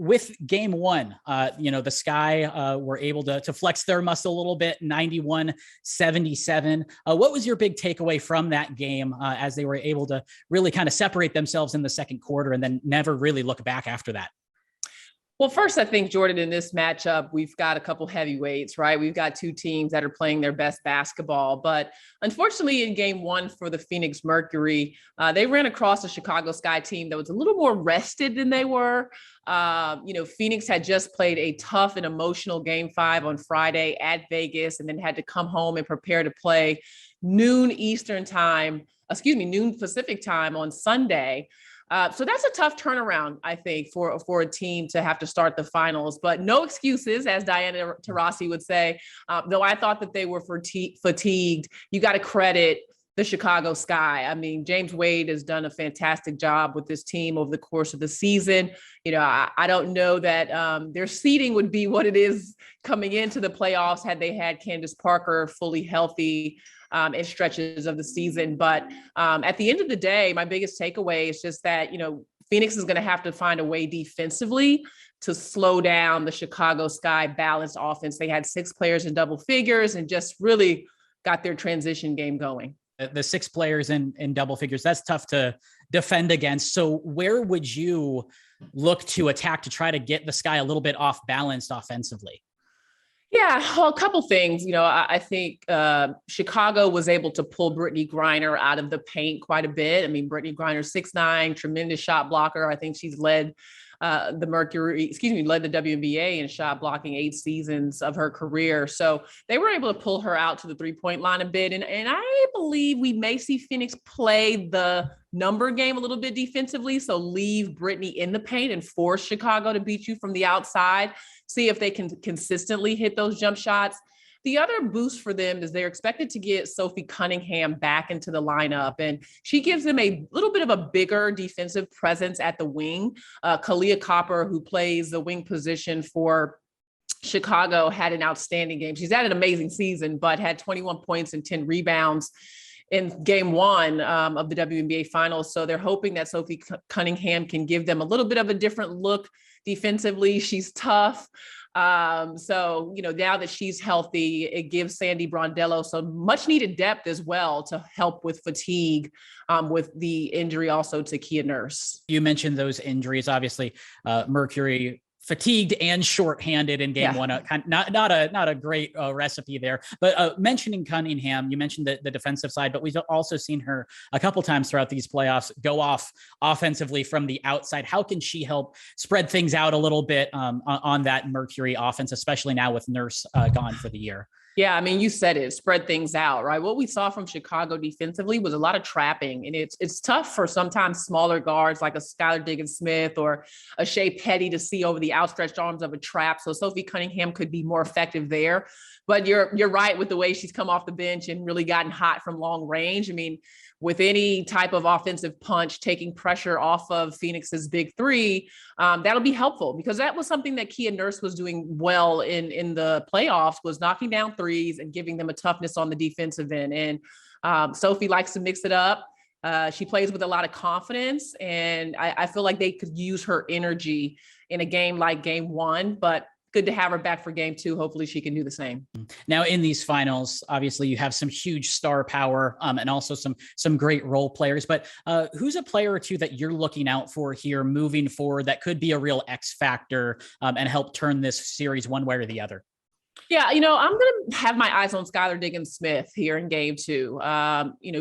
with game one, the Sky were able to flex their muscle a little bit, 91-77. What was your big takeaway from that game as they were able to really kind of separate themselves in the second quarter and then never really look back after that? Well, first, I think, Jordan, in this matchup, we've got a couple heavyweights, right? We've got two teams that are playing their best basketball. But unfortunately, in game one for the Phoenix Mercury, they ran across a Chicago Sky team that was a little more rested than they were. Phoenix had just played a tough and emotional game 5 on Friday at Vegas, and then had to come home and prepare to play noon Pacific time on Sunday. So that's a tough turnaround, I think, for a team to have to start the finals. But no excuses, as Diana Taurasi would say. Though I thought that they were fatigued, you got to credit the Chicago Sky. I mean, James Wade has done a fantastic job with this team over the course of the season. I don't know that their seeding would be what it is coming into the playoffs had they had Candace Parker fully healthy in stretches of the season. But at the end of the day, my biggest takeaway is just that, Phoenix is going to have to find a way defensively to slow down the Chicago Sky balanced offense. They had 6 players in double figures and just really got their transition game going. The 6 players in double figures, that's tough to defend against. So where would you look to attack to try to get the Sky a little bit off balanced offensively? Yeah, well, a couple things. I think Chicago was able to pull Brittany Griner out of the paint quite a bit. I mean, Brittany Griner, 6'9", tremendous shot blocker. I think she's led the WNBA in shot blocking 8 seasons of her career. So they were able to pull her out to the 3-point line a bit. And I believe we may see Phoenix play the number game a little bit defensively. So leave Brittany in the paint and force Chicago to beat you from the outside. See if they can consistently hit those jump shots. The other boost for them is they're expected to get Sophie Cunningham back into the lineup, and she gives them a little bit of a bigger defensive presence at the wing. Kalia Copper, who plays the wing position for Chicago, had an outstanding game. She's had an amazing season, but had 21 points and 10 rebounds in game 1 of the WNBA finals. So they're hoping that Sophie Cunningham can give them a little bit of a different look defensively. She's tough. Now that she's healthy, it gives Sandy Brondello some much needed depth as well to help with fatigue, with the injury also to Kia Nurse. You mentioned those injuries, obviously, Mercury fatigued and shorthanded in game 1. Not a great recipe there. But mentioning Cunningham, you mentioned the defensive side, but we've also seen her a couple times throughout these playoffs go off offensively from the outside. How can she help spread things out a little bit on that Mercury offense, especially now with Nurse gone for the year? Yeah, I mean, you said it, spread things out, right? What we saw from Chicago defensively was a lot of trapping, and it's tough for sometimes smaller guards like a Skylar Diggins-Smith or a Shea Petty to see over the outstretched arms of a trap. So Sophie Cunningham could be more effective there. But you're right with the way she's come off the bench and really gotten hot from long range. I mean, with any type of offensive punch, taking pressure off of Phoenix's big 3, that'll be helpful, because that was something that Kia Nurse was doing well in the playoffs, was knocking down threes and giving them a toughness on the defensive end. And Sophie likes to mix it up. She plays with a lot of confidence, and I feel like they could use her energy in a game like game 1, but good to have her back for game 2. Hopefully she can do the same. Now in these finals, obviously you have some huge star power and also some great role players, but who's a player or two that you're looking out for here moving forward that could be a real X factor and help turn this series one way or the other? Yeah, I'm going to have my eyes on Skylar Diggins-Smith here in game 2.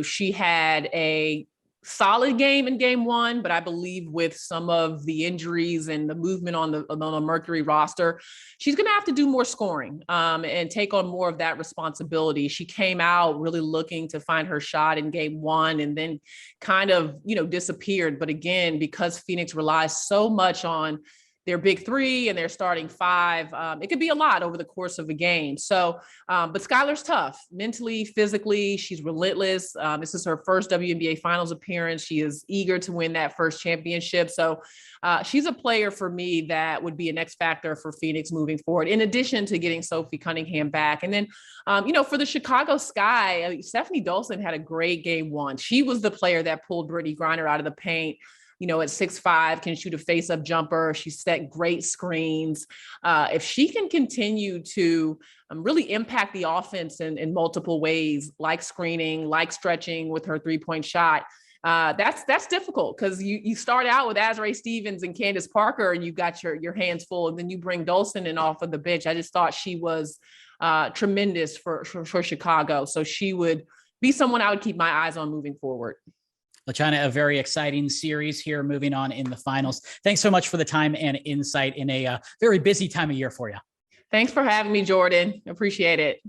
She had a solid game in game 1, but I believe with some of the injuries and the movement on the Mercury roster, she's going to have to do more scoring and take on more of that responsibility. She came out really looking to find her shot in game 1 and then kind of, disappeared. But again, because Phoenix relies so much on their big 3 and their starting 5, it could be a lot over the course of a game. So, but Skylar's tough, mentally, physically, she's relentless. This is her first WNBA finals appearance. She is eager to win that first championship. So she's a player for me that would be an X factor for Phoenix moving forward, in addition to getting Sophie Cunningham back. And then, for the Chicago Sky, Stephanie Dolson had a great game 1. She was the player that pulled Brittany Griner out of the paint. at 6'5", can shoot a face-up jumper. She set great screens. If she can continue to really impact the offense in multiple ways, like screening, like stretching with her three-point shot, that's difficult because you start out with Azrae Stevens and Candace Parker, and you've got your hands full, and then you bring Dolson in off of the bench. I just thought she was tremendous for Chicago. So she would be someone I would keep my eyes on moving forward. LaChina, a very exciting series here moving on in the finals. Thanks so much for the time and insight in a very busy time of year for you. Thanks for having me, Jordan. Appreciate it.